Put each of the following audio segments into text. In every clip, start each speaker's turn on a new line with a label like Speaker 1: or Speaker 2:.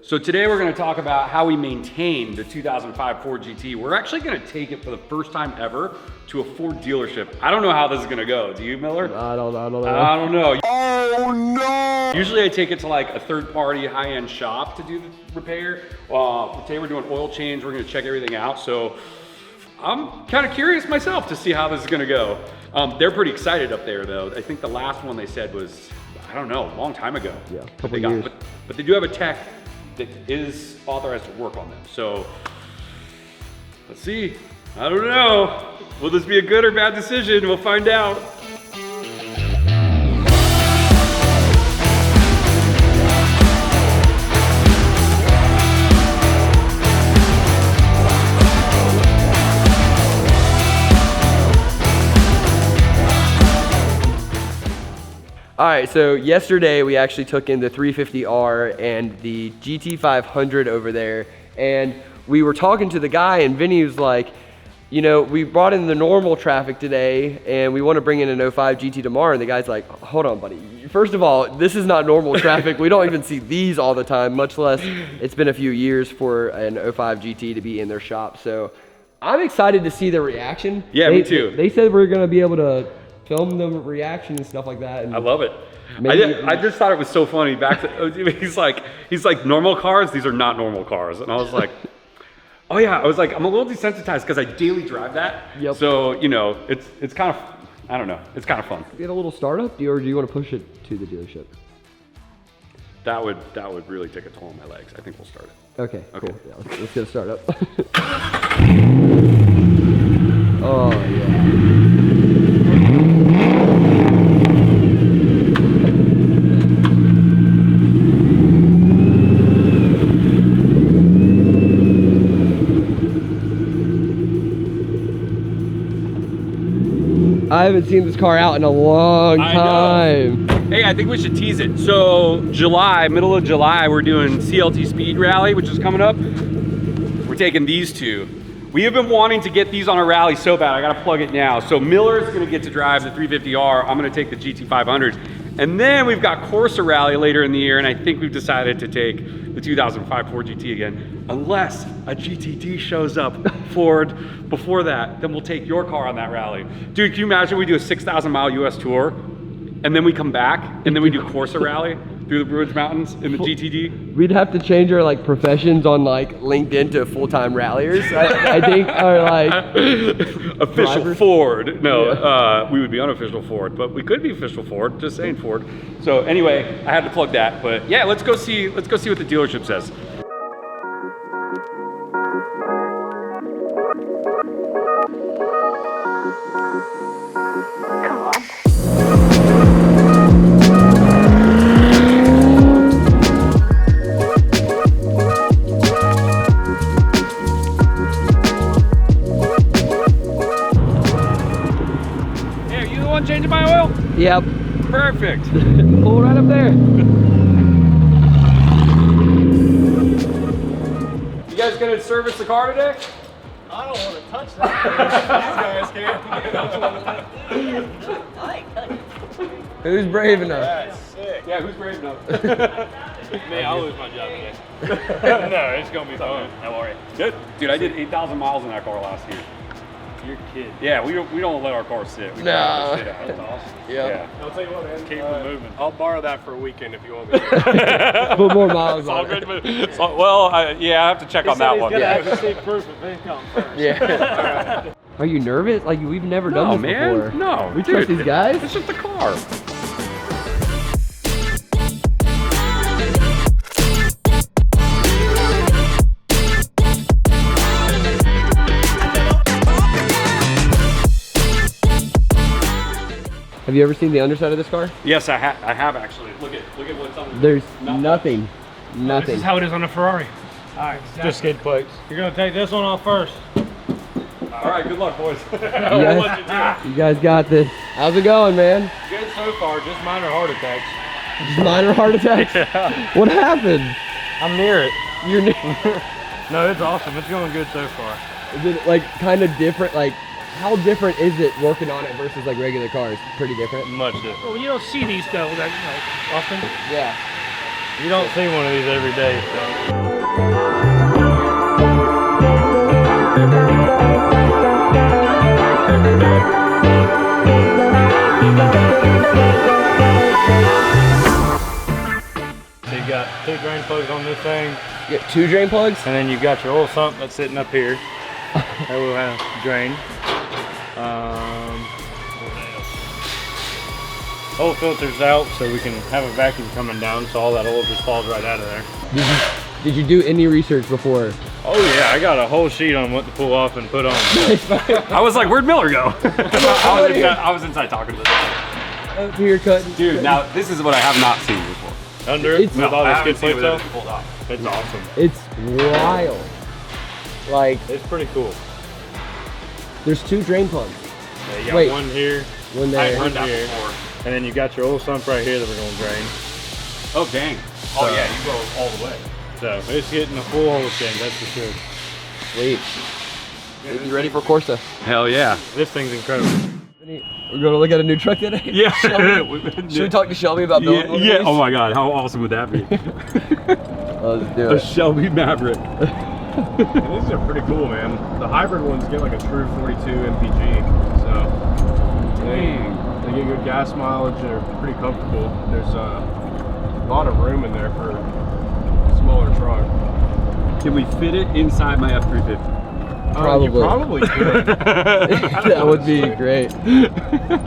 Speaker 1: So today we're going to talk about how we maintain the 2005 Ford GT. We're actually going to take it for the first time ever to a Ford dealership. I don't know how this is going to go. Do you, Miller?
Speaker 2: I don't know.
Speaker 1: Oh no! Usually I take it to like a third-party high-end shop to do the repair. Today we're doing oil change. We're going to check everything out. So I'm kind of curious myself to see how this is going to go. They're pretty excited up there though. I think the last one they said was, I don't know, a long time ago.
Speaker 2: Yeah, a couple years.
Speaker 1: But they do have a tech that is authorized to work on them. So let's see. I don't know. Will this be a good or bad decision? We'll find out.
Speaker 2: All right, so yesterday we actually took in the 350R and the GT500 over there, and we were talking to the guy, and Vinny was like, you know, we brought in the normal traffic today, and we want to bring in an 05 GT tomorrow, and the guy's like, hold on, buddy. First of all, this is not normal traffic. We don't even see these all the time, much less it's been a few years for an 05 GT to be in their shop. So I'm excited to see the reaction.
Speaker 1: Yeah, me too.
Speaker 2: They said we're going to be able to film the reaction and stuff like that. And
Speaker 1: I love it. I just thought it was so funny. He's like, normal cars, these are not normal cars. And I was like, oh yeah, I was like, I'm a little desensitized because I daily drive that.
Speaker 2: Yep.
Speaker 1: So, you know, it's kind of, I don't know, it's kind of fun.
Speaker 2: Get a little startup, or do you want to push it to the dealership?
Speaker 1: That would really take a toll on my legs. I think we'll start it.
Speaker 2: Okay, cool. Yeah, let's get a startup. Oh yeah. I haven't seen this car out in a long time.
Speaker 1: Hey, I think we should tease it. So middle of July, we're doing CLT Speed Rally, which is coming up. We're taking these two. We have been wanting to get these on a rally so bad, I gotta plug it now. So Miller's gonna get to drive the 350R, I'm gonna take the GT500. And then we've got Corsa Rally later in the year, and I think we've decided to take the 2005 Ford GT again. Unless a GTD shows up, Ford, before that, then we'll take your car on that rally. Dude, can you imagine we do a 6,000 mile US tour, and then we come back, and then we do Corsa Rally through the Blue Ridge Mountains in the GTD?
Speaker 2: We'd have to change our like professions on like LinkedIn to full-time ralliers. I think are like
Speaker 1: official
Speaker 2: drivers.
Speaker 1: Ford. No,
Speaker 2: Yeah.
Speaker 1: We would be unofficial Ford, but we could be official Ford. Just saying Ford. So anyway, I had to plug that. But yeah, let's go see what the dealership says.
Speaker 3: Come on.
Speaker 1: Hey, are you the one changing my oil?
Speaker 2: Yep.
Speaker 1: Perfect.
Speaker 2: Pull right up there.
Speaker 1: You guys gonna service the car today?
Speaker 4: I don't want to touch that. These guys can.
Speaker 2: Who's brave enough?
Speaker 4: That's sick.
Speaker 1: Yeah, who's brave enough?
Speaker 4: Man, I'll lose my job today. No, it's gonna be fun. How are you?
Speaker 1: Good. Dude, I did 8,000 miles in that car last year.
Speaker 4: You're a kid.
Speaker 1: Yeah, we don't let our cars sit. We
Speaker 2: No.
Speaker 1: let it sit out.
Speaker 4: That's awesome.
Speaker 2: Yeah.
Speaker 4: I'll tell you what, man. Keep it moving. I'll borrow that for a weekend if you want me to.
Speaker 2: Put more miles
Speaker 1: It's
Speaker 2: on
Speaker 1: already
Speaker 2: it.
Speaker 1: moved. Well, yeah, I have to check on that one.
Speaker 4: He's
Speaker 2: Yeah.
Speaker 4: gonna have to see proof of income first.
Speaker 2: Yeah. Are you nervous? Like we've never
Speaker 1: No,
Speaker 2: done this
Speaker 1: man.
Speaker 2: before.
Speaker 1: No,
Speaker 2: We
Speaker 1: dude,
Speaker 2: trust these guys.
Speaker 1: It's just a car.
Speaker 2: Have you ever seen the underside of this car?
Speaker 1: Yes, I have actually. Look at what's on.
Speaker 2: There's nothing.
Speaker 5: This
Speaker 2: Nothing.
Speaker 5: is how it is on a Ferrari. All right,
Speaker 4: Just skid plates.
Speaker 5: you're gonna take this one off first.
Speaker 1: All right, good luck, boys.
Speaker 2: You guys got this. How's it going, man?
Speaker 4: Good so far, just minor heart attacks.
Speaker 2: Just minor heart attacks? What happened?
Speaker 4: I'm near it.
Speaker 2: You're
Speaker 4: No, it's awesome. It's going good so far.
Speaker 2: Is it like kind of different? Like, how different is it working on it versus like regular cars? Pretty different.
Speaker 4: Much different.
Speaker 5: Well, you don't see these though, like often.
Speaker 2: Yeah.
Speaker 4: You don't see one of these every day. So. So you got 2 drain plugs on this thing,
Speaker 2: You got 2 drain plugs?
Speaker 4: and then you got your oil sump that's sitting up here. That will have drain. What else? Oil filters out so we can have a vacuum coming down, so all that oil just falls right out of there.
Speaker 2: Did you do any research before?
Speaker 4: Oh yeah, I got a whole sheet on what to pull off and put on.
Speaker 1: I was like, where'd Miller go? I was inside talking to them.
Speaker 2: Up here cutting.
Speaker 1: Dude, now this is what I have not seen before.
Speaker 4: Under it,
Speaker 2: It's-
Speaker 4: with all
Speaker 1: I
Speaker 4: the
Speaker 1: haven't
Speaker 4: skid
Speaker 1: seen it
Speaker 4: plates
Speaker 1: with
Speaker 4: off.
Speaker 1: it pulled off.
Speaker 4: It's awesome.
Speaker 2: It's wild. Like,
Speaker 4: It's pretty cool.
Speaker 2: there's 2 drain plugs.
Speaker 4: Yeah, you got
Speaker 2: Wait.
Speaker 4: one here,
Speaker 2: One
Speaker 1: I
Speaker 2: there.
Speaker 1: heard that
Speaker 4: here.
Speaker 1: before.
Speaker 4: and then you got your oil sump right here that we're gonna drain.
Speaker 1: Oh dang. Oh yeah, you go all the way.
Speaker 4: So it's getting a full oil change, that's for sure.
Speaker 2: Sweet. You ready for Corsa?
Speaker 1: Hell yeah.
Speaker 4: This thing's incredible.
Speaker 2: We're going to look at a new truck today?
Speaker 1: Yeah.
Speaker 2: Should we talk to Shelby about building one of
Speaker 1: Yeah.
Speaker 2: these?
Speaker 1: Oh my god, how awesome would that be?
Speaker 2: Let's do
Speaker 1: A
Speaker 2: it.
Speaker 1: Shelby Maverick.
Speaker 3: And these are pretty cool, man. The hybrid ones get like a true 42 MPG, so they get good gas mileage. They're pretty comfortable. There's a lot of room in there for a smaller truck.
Speaker 1: Can we fit it inside my F-350?
Speaker 2: Probably.
Speaker 3: You probably could.
Speaker 2: That would be great.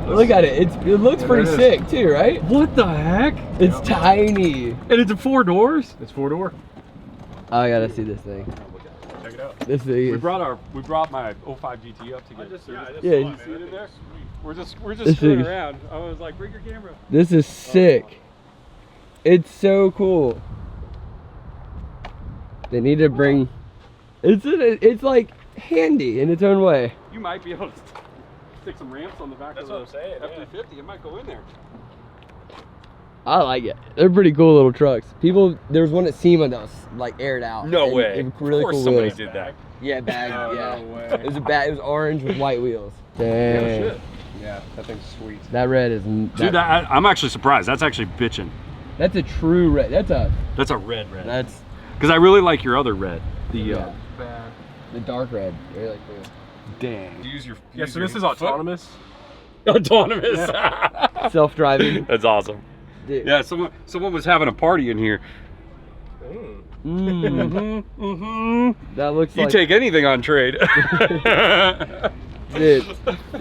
Speaker 2: Look at it. It looks
Speaker 3: Yeah,
Speaker 2: pretty
Speaker 3: there it
Speaker 2: sick too, right?
Speaker 1: What the heck?
Speaker 2: It's tiny.
Speaker 1: And it's a 4 doors?
Speaker 3: It's 4-door.
Speaker 2: I gotta see this thing.
Speaker 3: Check it out.
Speaker 2: This thing
Speaker 1: We
Speaker 2: is.
Speaker 1: brought my 05 GT up to get it.
Speaker 2: Yeah,
Speaker 1: You see it in there? We're just
Speaker 2: This
Speaker 1: screwing
Speaker 2: thing-
Speaker 1: around. I was like, bring your camera.
Speaker 2: This is sick. It's so cool. They need to bring. It's like handy in its own way.
Speaker 1: You might be able to stick some ramps on the back
Speaker 3: That's
Speaker 1: of
Speaker 3: what
Speaker 1: the
Speaker 3: I'm saying,
Speaker 1: F-350. It might go in there.
Speaker 2: I like it. They're pretty cool little trucks. There was one at SEMA that was like aired out. And it was really
Speaker 1: of course
Speaker 2: cool
Speaker 1: somebody
Speaker 2: wheels.
Speaker 1: did that.
Speaker 2: Yeah, bag. yeah.
Speaker 3: No way.
Speaker 2: It was it was orange with white wheels. Dang.
Speaker 3: Yeah, that thing's sweet.
Speaker 2: That red is.
Speaker 1: Dude, I'm actually surprised. That's actually bitching.
Speaker 2: That's a true red.
Speaker 1: That's a red.
Speaker 2: That's
Speaker 1: Because I really like your other red. The
Speaker 2: Yeah. the dark red. Very like cool.
Speaker 1: dang. Use your
Speaker 3: Yeah, so this is autonomous.
Speaker 1: autonomous.
Speaker 2: Self-driving.
Speaker 1: That's awesome.
Speaker 2: Dude.
Speaker 1: Yeah, someone was having a party in here.
Speaker 2: Mm,
Speaker 1: Mm-hmm.
Speaker 2: that looks
Speaker 1: You
Speaker 2: like.
Speaker 1: take anything on trade.
Speaker 2: Dude,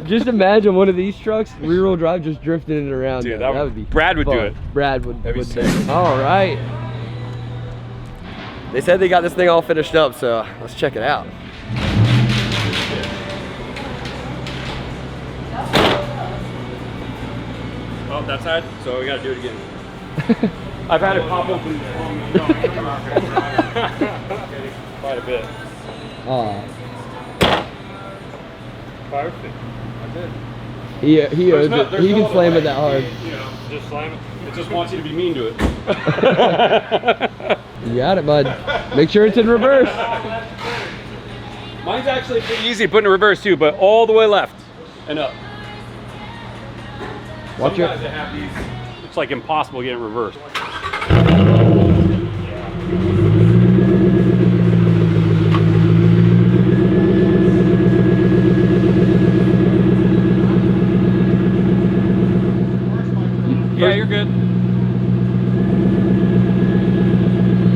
Speaker 2: just imagine one of these trucks, rear-wheel drive, just drifting it around.
Speaker 1: Dude,
Speaker 2: though.
Speaker 1: that would-
Speaker 2: be.
Speaker 1: Brad would do
Speaker 2: fun.
Speaker 1: it.
Speaker 2: Brad would.
Speaker 1: That'd be
Speaker 2: would
Speaker 1: sick.
Speaker 2: All right. They said they got this thing all finished up, so let's check it out.
Speaker 1: Oh, that side? So we gotta do it again. I've had it pop open quite a bit.
Speaker 4: Perfect.
Speaker 2: He owns it.
Speaker 1: there's
Speaker 2: He
Speaker 1: no
Speaker 2: can
Speaker 1: other
Speaker 2: slam
Speaker 1: way.
Speaker 2: it that hard.
Speaker 1: You know,
Speaker 4: Just slam it.
Speaker 1: it just wants you to be mean to it.
Speaker 2: You got it, bud. Make sure it's in reverse.
Speaker 1: Mine's actually pretty easy to put in reverse too, but all the way left and up.
Speaker 2: Watch
Speaker 1: Some
Speaker 2: your.
Speaker 1: guys that have these, it's like impossible to get in reverse. Yeah, you're good.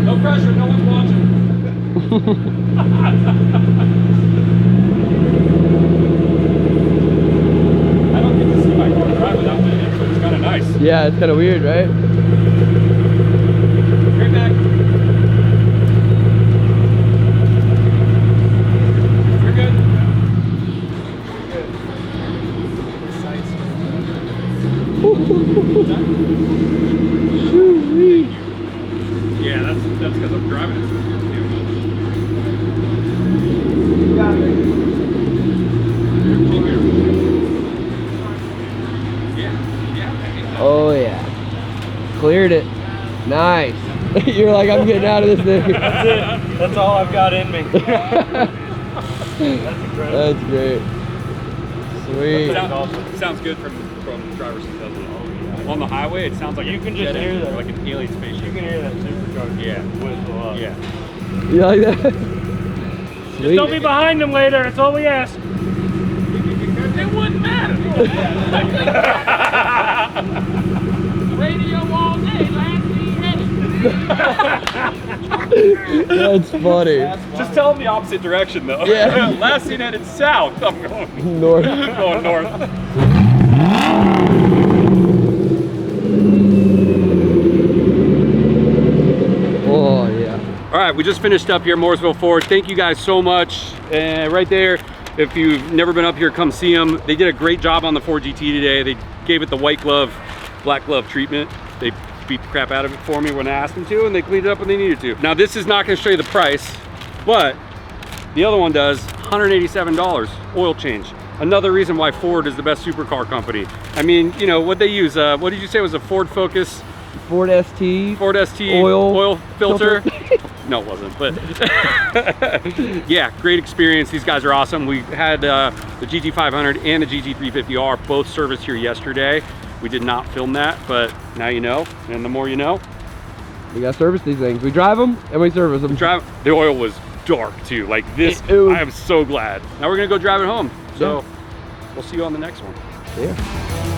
Speaker 1: No pressure, no one's watching. I don't get to see my car drive without my head, so it's kind of nice.
Speaker 2: Yeah, it's kind of weird, right?
Speaker 1: Straight back. You're good. Yeah, that's because I'm driving it.
Speaker 2: Oh yeah. Cleared it. Nice. You're like, I'm getting out of this thing.
Speaker 4: That's it. That's all I've got in me.
Speaker 2: That's great. Sweet.
Speaker 1: Sounds good from driver's seat, doesn't it? On the highway, it sounds like
Speaker 4: You
Speaker 1: a
Speaker 4: can just
Speaker 1: jet
Speaker 4: hear
Speaker 1: engine,
Speaker 4: that.
Speaker 1: like an alien spaceship.
Speaker 4: You can hear that supercharger.
Speaker 1: Yeah.
Speaker 4: Whistle up.
Speaker 1: Yeah.
Speaker 2: You like that?
Speaker 4: Just don't be behind them later. That's all we ask.
Speaker 1: It wouldn't matter. Radio all day, last
Speaker 2: That's funny.
Speaker 1: Just tell them the opposite direction though.
Speaker 2: Yeah.
Speaker 1: Last seen headed south. I'm going,
Speaker 2: North.
Speaker 1: going north.
Speaker 2: Oh yeah.
Speaker 1: All right, we just finished up here, Mooresville Ford. Thank you guys so much. Right there, if you've never been up here, come see them. They did a great job on the Ford GT today. They gave it the white glove, black glove treatment. They beat the crap out of it for me when I asked them to, and they cleaned it up when they needed to. Now this is not gonna show you the price, but the other one does, $187, oil change. Another reason why Ford is the best supercar company. I mean, you know, what they use, what did you say was a Ford Focus?
Speaker 2: Ford ST.
Speaker 1: Ford ST
Speaker 2: Oil
Speaker 1: filter. No, it wasn't, but yeah, great experience. These guys are awesome. We had the GT500 and the GT350R both serviced here yesterday. We did not film that, but now you know, and the more you know.
Speaker 2: We gotta service these things. We drive them and we service them.
Speaker 1: The oil was dark too, like this.
Speaker 2: It was-
Speaker 1: I am so glad. Now we're gonna go drive it home. So we'll see you on the next one.
Speaker 2: Yeah.